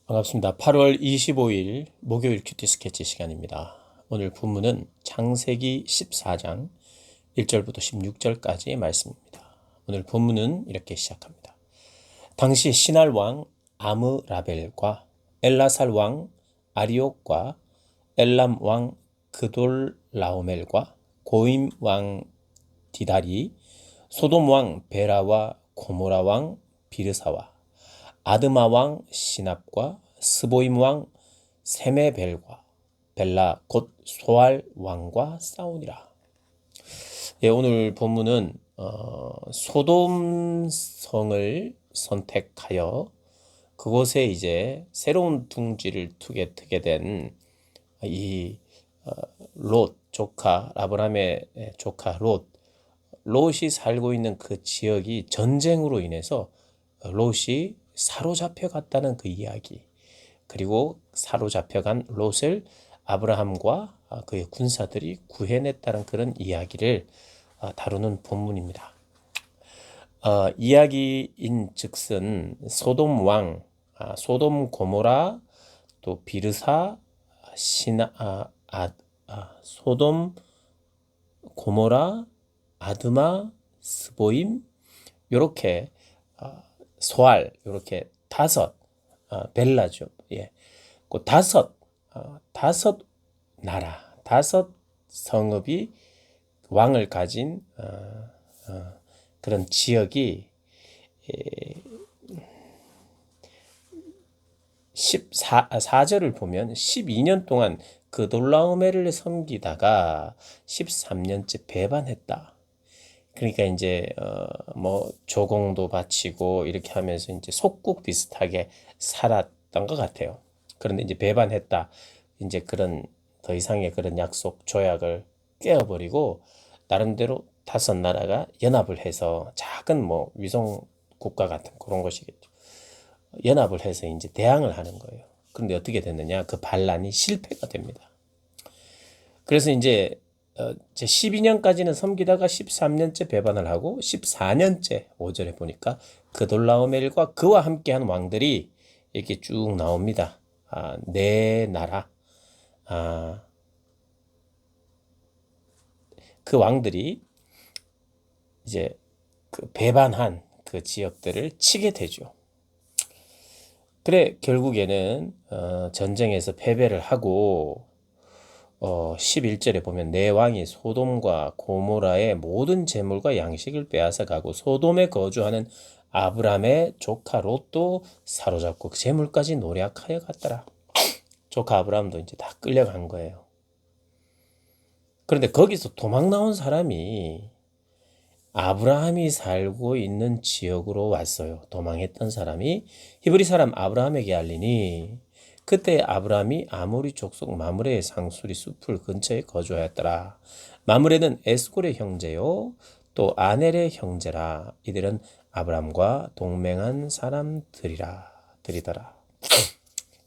반갑습니다. 8월 25일 목요일 큐티 스케치 시간입니다. 오늘 본문은 창세기 14장 1절부터 16절까지의 말씀입니다. 오늘 본문은 이렇게 시작합니다. 당시 시날 왕 아므라벨과 엘라살 왕 아리옥과 엘람 왕 그돌라오멜과 고임 왕 디다리, 소돔 왕 베라와 고모라 왕 비르사와 아드마 왕 시납과 스보임 왕 세메벨과 벨라 곧 소알 왕과 싸우니라. 예, 오늘 본문은 소돔 성을 선택하여 그곳에 이제 새로운 둥지를 트게 된 이 롯 조카, 아브라함의 조카 롯이 살고 있는 그 지역이 전쟁으로 인해서 롯이 사로잡혀 갔다는 그 이야기, 그리고 사로잡혀간 롯을 아브라함과 그의 군사들이 구해냈다는 그런 이야기를 다루는 본문입니다. 이야기인 즉슨 소돔 왕, 소돔 고모라, 또 비르사, 소돔 고모라, 아드마, 스보임, 요렇게 소알, 요렇게 다섯, 벨라죠. 예, 그 다섯 나라, 다섯 성읍이 왕을 가진 그런 지역이 4절을 보면 12년 동안 그 돌라오메를 섬기다가 13년째 배반했다. 그러니까 이제 뭐 조공도 바치고 이렇게 하면서 이제 속국 비슷하게 살았던 것 같아요. 그런데 이제 배반했다. 이제 그런 더 이상의 그런 약속 조약을 깨어버리고 나름대로 다섯 나라가 연합을 해서 작은 뭐 위성 국가 같은 그런 것이겠죠. 연합을 해서 이제 대항을 하는 거예요. 그런데 어떻게 됐느냐? 그 반란이 실패가 됩니다. 그래서 이제 12년까지는 섬기다가 13년째 배반을 하고 14년째 5절에 보니까 그돌라오멜과 그와 함께한 왕들이 이렇게 쭉 나옵니다. 네 나라. 그 왕들이 이제 그 배반한 그 지역들을 치게 되죠. 그래 결국에는 전쟁에서 패배를 하고 11절에 보면 내 왕이 소돔과 고모라의 모든 재물과 양식을 빼앗아 가고 소돔에 거주하는 아브람의 조카 롯도 사로잡고 그 재물까지 노략하여 갔더라. 조카 아브람도 이제 다 끌려간 거예요. 그런데 거기서 도망 나온 사람이 아브라함이 살고 있는 지역으로 왔어요. 도망했던 사람이 히브리 사람 아브라함에게 알리니 그때 아브라함이 아모리 족속 마므레의 상수리 숲을 근처에 거주하였더라. 마므레는 에스골의 형제요 또 아넬의 형제라. 이들은 아브라함과 동맹한 사람들이더라.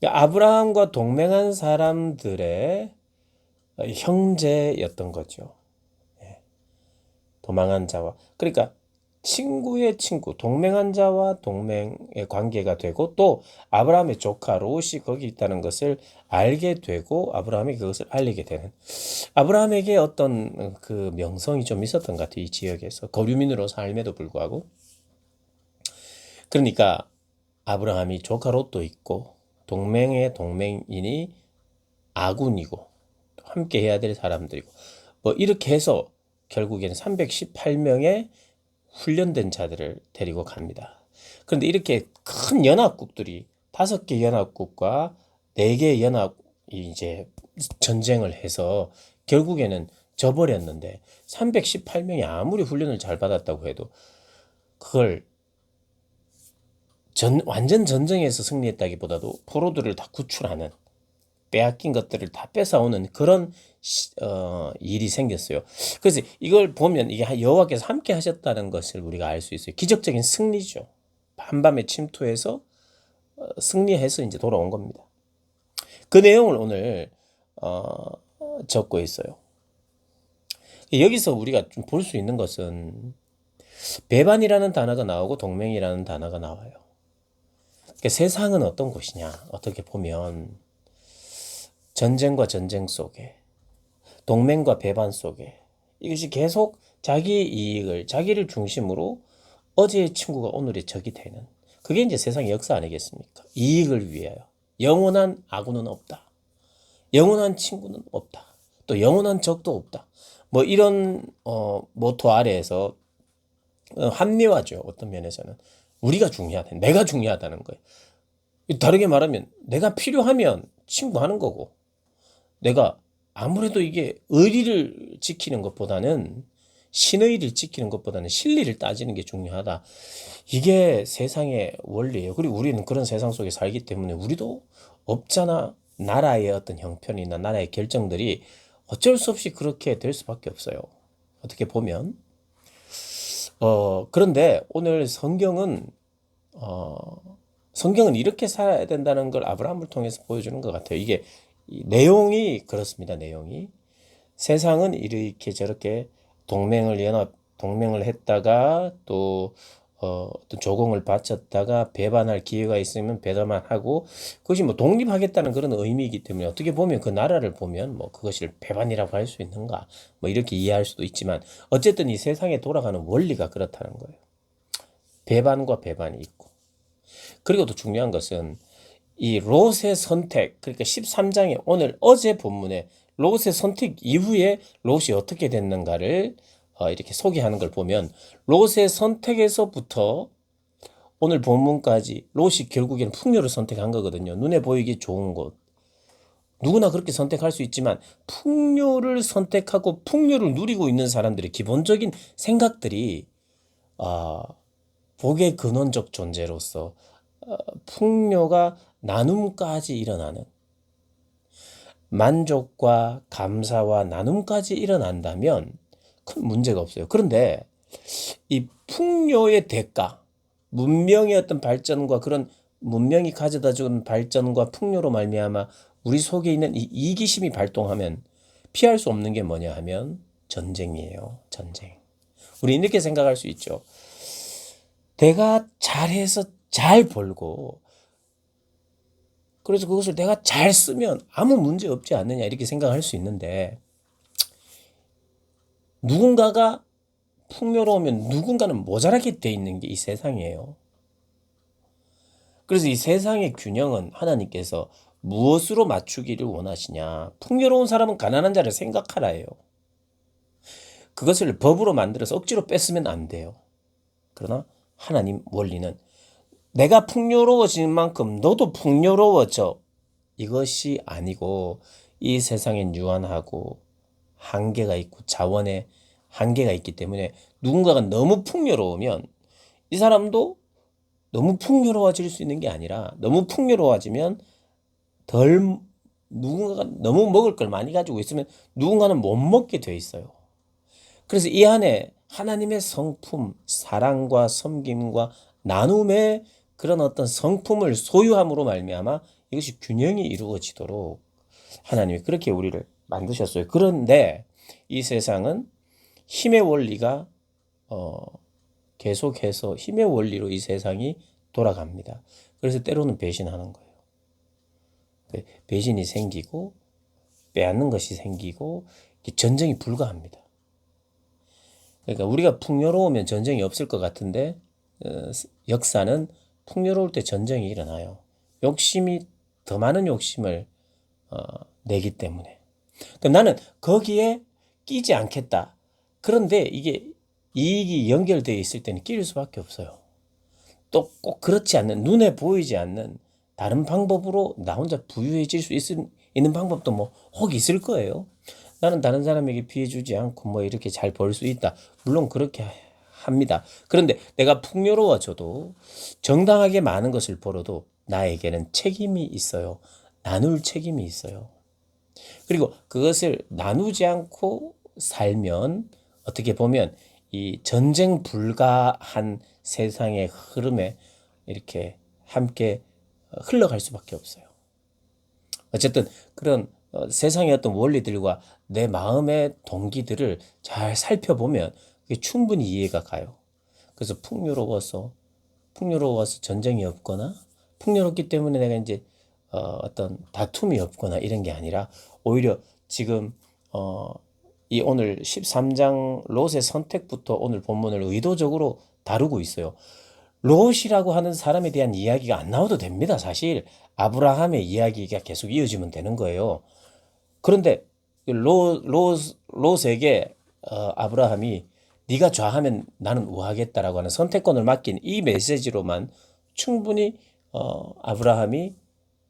아브라함과 동맹한 사람들의 형제였던 거죠. 도망한 자와, 그러니까 친구의 친구, 동맹한 자와 동맹의 관계가 되고 또 아브라함의 조카 롯이 거기 있다는 것을 알게 되고 아브라함이 그것을 알리게 되는, 아브라함에게 어떤 그 명성이 좀 있었던 것 같아요. 이 지역에서 거류민으로 삶에도 불구하고. 그러니까 아브라함이 조카 롯도 있고 동맹의 동맹인이 아군이고 함께 해야 될 사람들이고 뭐 이렇게 해서 결국에는 318명의 훈련된 자들을 데리고 갑니다. 그런데 이렇게 큰 연합국들이 5개 연합국과 4개 연합이 이제 전쟁을 해서 결국에는 져버렸는데 318명이 아무리 훈련을 잘 받았다고 해도 그걸 완전 전쟁에서 승리했다기보다도 포로들을 다 구출하는, 빼앗긴 것들을 다 뺏어오는 그런 일이 생겼어요. 그래서 이걸 보면 이게 여호와께서 함께 하셨다는 것을 우리가 알 수 있어요. 기적적인 승리죠. 한밤에 침투해서 승리해서 이제 돌아온 겁니다. 그 내용을 오늘 적고 있어요. 여기서 우리가 좀 볼 수 있는 것은 배반이라는 단어가 나오고 동맹이라는 단어가 나와요. 그러니까 세상은 어떤 곳이냐? 어떻게 보면 전쟁과 전쟁 속에, 동맹과 배반 속에 이것이 계속 자기 이익을, 자기를 중심으로 어제의 친구가 오늘의 적이 되는, 그게 이제 세상의 역사 아니겠습니까? 이익을 위하여. 영원한 아군은 없다. 영원한 친구는 없다. 또 영원한 적도 없다. 뭐 이런 모토 아래에서 합리화죠. 어떤 면에서는 우리가 중요하다. 내가 중요하다는 거예요. 다르게 말하면 내가 필요하면 친구하는 거고, 내가 아무래도 이게 의리를 지키는 것보다는, 신의를 지키는 것보다는 실리를 따지는 게 중요하다. 이게 세상의 원리예요. 그리고 우리는 그런 세상 속에 살기 때문에 우리도 없잖아. 나라의 어떤 형편이나 나라의 결정들이 어쩔 수 없이 그렇게 될 수밖에 없어요. 어떻게 보면. 그런데 오늘 성경은 이렇게 살아야 된다는 걸 아브라함을 통해서 보여주는 것 같아요. 이게 이 내용이 그렇습니다. 내용이 세상은 이렇게 저렇게 동맹을 했다가 또 어떤 조공을 바쳤다가 배반할 기회가 있으면 배반만 하고, 그것이 뭐 독립하겠다는 그런 의미이기 때문에 어떻게 보면 그 나라를 보면 뭐 그것을 배반이라고 할 수 있는가, 뭐 이렇게 이해할 수도 있지만, 어쨌든 이 세상에 돌아가는 원리가 그렇다는 거예요. 배반과 배반이 있고, 그리고 또 중요한 것은 이 롯의 선택, 그러니까 13장에 어제 본문에 롯의 선택 이후에 롯이 어떻게 됐는가를 이렇게 소개하는 걸 보면, 롯의 선택에서부터 오늘 본문까지 롯이 결국에는 풍요를 선택한 거거든요. 눈에 보이기 좋은 곳. 누구나 그렇게 선택할 수 있지만 풍요를 선택하고 풍요를 누리고 있는 사람들의 기본적인 생각들이 아, 복의 근원적 존재로서 풍요가 나눔까지 일어나는, 만족과 감사와 나눔까지 일어난다면 큰 문제가 없어요. 그런데 이 풍요의 대가, 문명의 어떤 발전과 그런 문명이 가져다 준 발전과 풍요로 말미암아 우리 속에 있는 이 이기심이 발동하면 피할 수 없는 게 뭐냐 하면 전쟁이에요. 전쟁. 우리 이렇게 생각할 수 있죠. 내가 잘해서 잘 벌고, 그래서 그것을 내가 잘 쓰면 아무 문제 없지 않느냐 이렇게 생각할 수 있는데, 누군가가 풍요로우면 누군가는 모자라게 돼 있는 게 이 세상이에요. 그래서 이 세상의 균형은 하나님께서 무엇으로 맞추기를 원하시냐? 풍요로운 사람은 가난한 자를 생각하라예요. 그것을 법으로 만들어서 억지로 뺐으면 안 돼요. 그러나 하나님 원리는 내가 풍요로워지는 만큼 너도 풍요로워져, 이것이 아니고, 이 세상엔 유한하고 한계가 있고 자원의 한계가 있기 때문에 누군가가 너무 풍요로우면 이 사람도 너무 풍요로워질 수 있는 게 아니라, 너무 풍요로워지면 덜 누군가가 너무 먹을 걸 많이 가지고 있으면 누군가는 못 먹게 돼 있어요. 그래서 이 안에 하나님의 성품, 사랑과 섬김과 나눔의 그런 어떤 성품을 소유함으로 말미암아 이것이 균형이 이루어지도록 하나님이 그렇게 우리를 만드셨어요. 그런데 이 세상은 힘의 원리가 계속해서 힘의 원리로 이 세상이 돌아갑니다. 그래서 때로는 배신하는 거예요. 배신이 생기고 빼앗는 것이 생기고 전쟁이 불가합니다. 그러니까 우리가 풍요로우면 전쟁이 없을 것 같은데 역사는 풍요로울 때 전쟁이 일어나요. 욕심이 더 많은 욕심을 내기 때문에. 그러니까 나는 거기에 끼지 않겠다. 그런데 이게 이익이 연결되어 있을 때는 끼일 수밖에 없어요. 또 꼭 그렇지 않는, 눈에 보이지 않는 다른 방법으로 나 혼자 부유해질 수 있는 방법도 뭐 혹 있을 거예요. 나는 다른 사람에게 피해 주지 않고 뭐 이렇게 잘 벌 수 있다. 물론 그렇게 합니다. 그런데 내가 풍요로워져도 정당하게 많은 것을 벌어도 나에게는 책임이 있어요. 나눌 책임이 있어요. 그리고 그것을 나누지 않고 살면 어떻게 보면 이 전쟁 불가한 세상의 흐름에 이렇게 함께 흘러갈 수밖에 없어요. 어쨌든 그런 세상의 어떤 원리들과 내 마음의 동기들을 잘 살펴보면 그게 충분히 이해가 가요. 그래서 풍요로워서 전쟁이 없거나 풍요롭기 때문에 내가 이제 어떤 다툼이 없거나 이런 게 아니라 오히려 지금 이 오늘 13장 롯의 선택부터 오늘 본문을 의도적으로 다루고 있어요. 롯이라고 하는 사람에 대한 이야기가 안 나와도 됩니다. 사실 아브라함의 이야기가 계속 이어지면 되는 거예요. 그런데 롯에게 아브라함이 네가 좌하면 나는 우하겠다라고 하는 선택권을 맡긴 이 메시지로만 충분히 아브라함이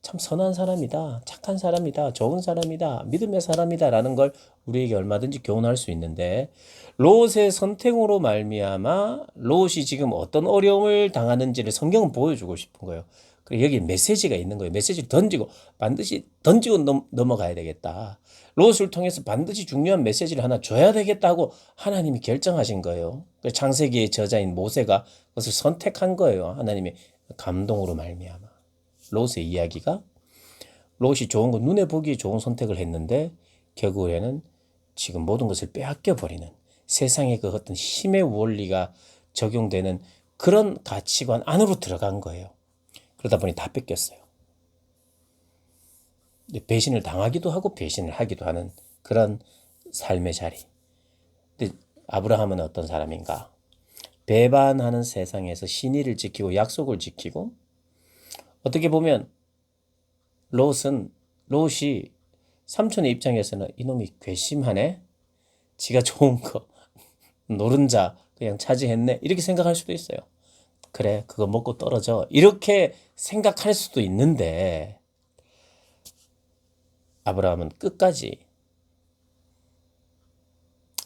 참 선한 사람이다, 착한 사람이다, 좋은 사람이다, 믿음의 사람이다라는 걸 우리에게 얼마든지 교훈할 수 있는데 롯의 선택으로 말미암아 롯이 지금 어떤 어려움을 당하는지를 성경은 보여주고 싶은 거예요. 그리고 여기 메시지가 있는 거예요. 메시지를 던지고 반드시 던지고 넘어가야 되겠다. 롯을 통해서 반드시 중요한 메시지를 하나 줘야 되겠다고 하나님이 결정하신 거예요. 창세기의 저자인 모세가 그것을 선택한 거예요. 하나님의 감동으로 말미암아. 롯의 이야기가 롯이 좋은 거 눈에 보기 좋은 선택을 했는데 결국에는 지금 모든 것을 빼앗겨 버리는 세상의 그 어떤 힘의 원리가 적용되는 그런 가치관 안으로 들어간 거예요. 그러다 보니 다 뺏겼어요. 배신을 당하기도 하고 배신을 하기도 하는 그런 삶의 자리. 근데 아브라함은 어떤 사람인가? 배반하는 세상에서 신의를 지키고 약속을 지키고 어떻게 보면 롯이 삼촌의 입장에서는 이놈이 괘씸하네. 지가 좋은 거 노른자 그냥 차지했네. 이렇게 생각할 수도 있어요. 그래, 그거 먹고 떨어져. 이렇게 생각할 수도 있는데 아브라함은 끝까지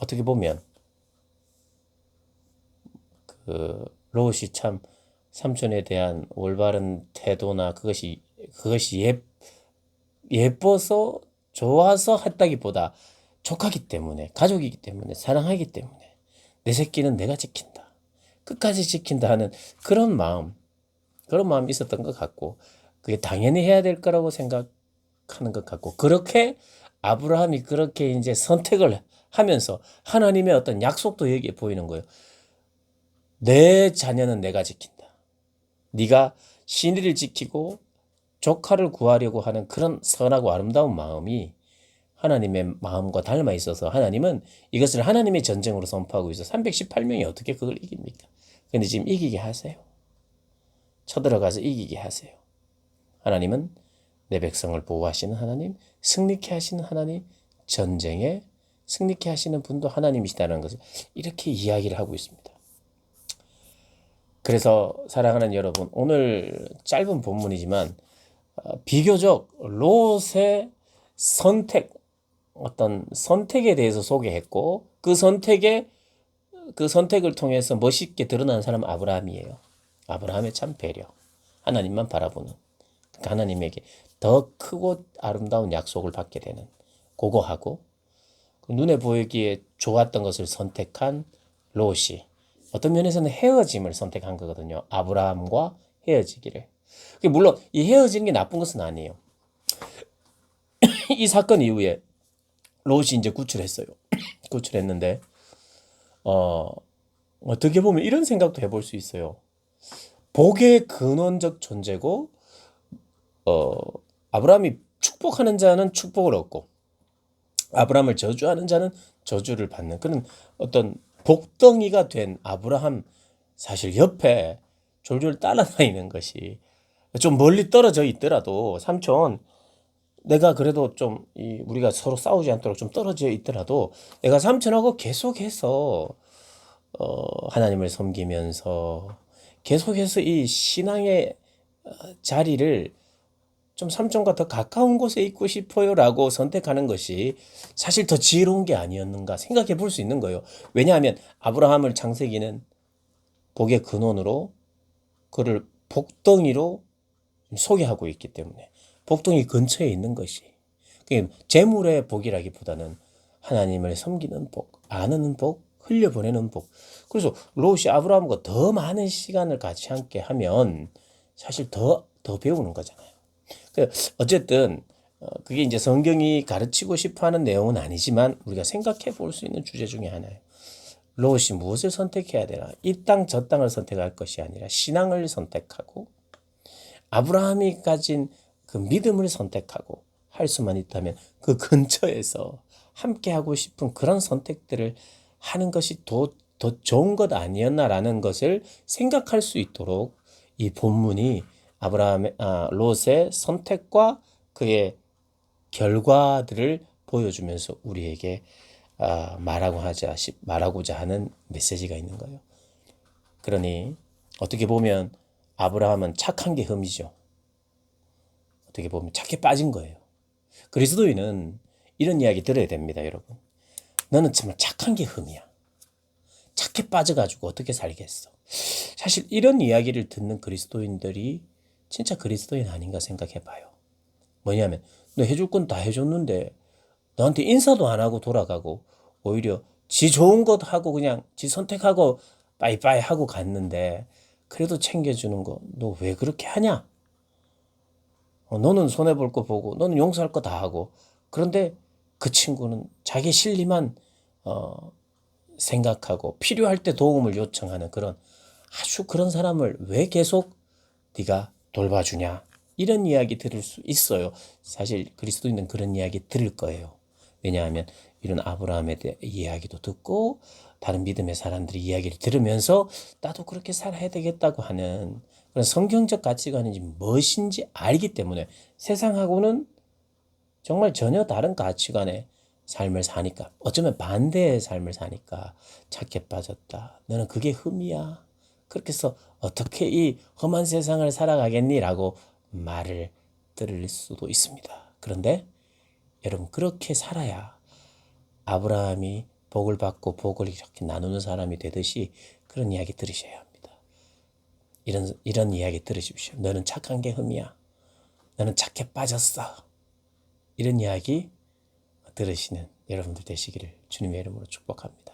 어떻게 보면 그 롯이 참 삼촌에 대한 올바른 태도나 그것이 예뻐서 좋아서 했다기보다 족하기 때문에 가족이기 때문에 사랑하기 때문에 내 새끼는 내가 지킨다. 끝까지 지킨다 하는 그런 마음이 있었던 것 같고 그게 당연히 해야 될 거라고 생각하는 것 같고 그렇게 아브라함이 그렇게 이제 선택을 하면서 하나님의 어떤 약속도 여기에 보이는 거예요. 내 자녀는 내가 지킨다. 네가 신의를 지키고 조카를 구하려고 하는 그런 선하고 아름다운 마음이 하나님의 마음과 닮아 있어서 하나님은 이것을 하나님의 전쟁으로 선포하고 있어 318명이 어떻게 그걸 이깁니까? 근데 지금 이기게 하세요. 쳐들어가서 이기게 하세요. 하나님은 내 백성을 보호하시는 하나님, 승리케 하시는 하나님, 전쟁에 승리케 하시는 분도 하나님이시다는 것을 이렇게 이야기를 하고 있습니다. 그래서 사랑하는 여러분, 오늘 짧은 본문이지만 비교적 롯의 어떤 선택에 대해서 소개했고 그 선택을 통해서 멋있게 드러난 사람은 아브라함이에요. 아브라함의 참 배려, 하나님만 바라보는 그러니까 하나님에게 더 크고 아름다운 약속을 받게 되는 그거하고 눈에 보이기에 좋았던 것을 선택한 롯이 어떤 면에서는 헤어짐을 선택한 거거든요. 아브라함과 헤어지기를. 물론 이 헤어지는 게 나쁜 것은 아니에요. 이 사건 이후에 롯이 이제 구출했어요. 구출했는데 어떻게 보면 이런 생각도 해볼 수 있어요. 복의 근원적 존재고 아브라함이 축복하는 자는 축복을 얻고 아브라함을 저주하는 자는 저주를 받는 그런 어떤 복덩이가 된 아브라함 사실 옆에 졸졸 따라다니는 것이 좀 멀리 떨어져 있더라도 삼촌 내가 그래도 좀 우리가 서로 싸우지 않도록 좀 떨어져 있더라도 내가 삼촌하고 계속해서 하나님을 섬기면서 계속해서 이 신앙의 자리를 좀 삼촌과 더 가까운 곳에 있고 싶어요라고 선택하는 것이 사실 더 지혜로운 게 아니었는가 생각해 볼 수 있는 거예요. 왜냐하면 아브라함을 창세기는 복의 근원으로 그를 복덩이로 소개하고 있기 때문에 복덩이 근처에 있는 것이 재물의 복이라기보다는 하나님을 섬기는 복, 아는 복, 흘려보내는 복. 그래서 롯이 아브라함과 더 많은 시간을 같이 함께 하면 사실 더 배우는 거잖아요. 어쨌든 그게 이제 성경이 가르치고 싶어하는 내용은 아니지만 우리가 생각해 볼 수 있는 주제 중에 하나예요. 롯이 무엇을 선택해야 되나? 이 땅 저 땅을 선택할 것이 아니라 신앙을 선택하고 아브라함이 가진 그 믿음을 선택하고 할 수만 있다면 그 근처에서 함께 하고 싶은 그런 선택들을 하는 것이 더 좋은 것 아니었나라는 것을 생각할 수 있도록 이 본문이 롯의 선택과 그의 결과들을 보여주면서 우리에게 말하고자 하는 메시지가 있는 거예요. 그러니 어떻게 보면 아브라함은 착한 게 흠이죠. 어떻게 보면 착해 빠진 거예요. 그리스도인은 이런 이야기 들어야 됩니다, 여러분. 너는 정말 착한 게 흠이야. 착해 빠져가지고 어떻게 살겠어. 사실 이런 이야기를 듣는 그리스도인들이 진짜 그리스도인 아닌가 생각해 봐요. 뭐냐면 너 해줄 건 다 해줬는데 너한테 인사도 안 하고 돌아가고 오히려 지 좋은 것 하고 그냥 지 선택하고 빠이빠이 하고 갔는데 그래도 챙겨주는 거 너 왜 그렇게 하냐? 너는 손해볼 거 보고 너는 용서할 거 다 하고 그런데 그 친구는 자기 실리만 생각하고 필요할 때 도움을 요청하는 아주 그런 사람을 왜 계속 네가 돌봐주냐? 이런 이야기 들을 수 있어요. 사실 그리스도인은 그런 이야기 들을 거예요. 왜냐하면 이런 아브라함에 대한 이야기도 듣고 다른 믿음의 사람들의 이야기를 들으면서 나도 그렇게 살아야 되겠다고 하는 그런 성경적 가치관인지 무엇인지 알기 때문에 세상하고는 정말 전혀 다른 가치관의 삶을 사니까 어쩌면 반대의 삶을 사니까 착해 빠졌다. 너는 그게 흠이야. 그렇게 해서 어떻게 이 험한 세상을 살아가겠니라고 말을 들을 수도 있습니다. 그런데 여러분 그렇게 살아야 아브라함이 복을 받고 복을 이렇게 나누는 사람이 되듯이 그런 이야기 들으셔야 합니다. 이런 이야기 들으십시오. 너는 착한 게 흠이야. 너는 착해 빠졌어. 이런 이야기 들으시는 여러분들 되시기를 주님의 이름으로 축복합니다.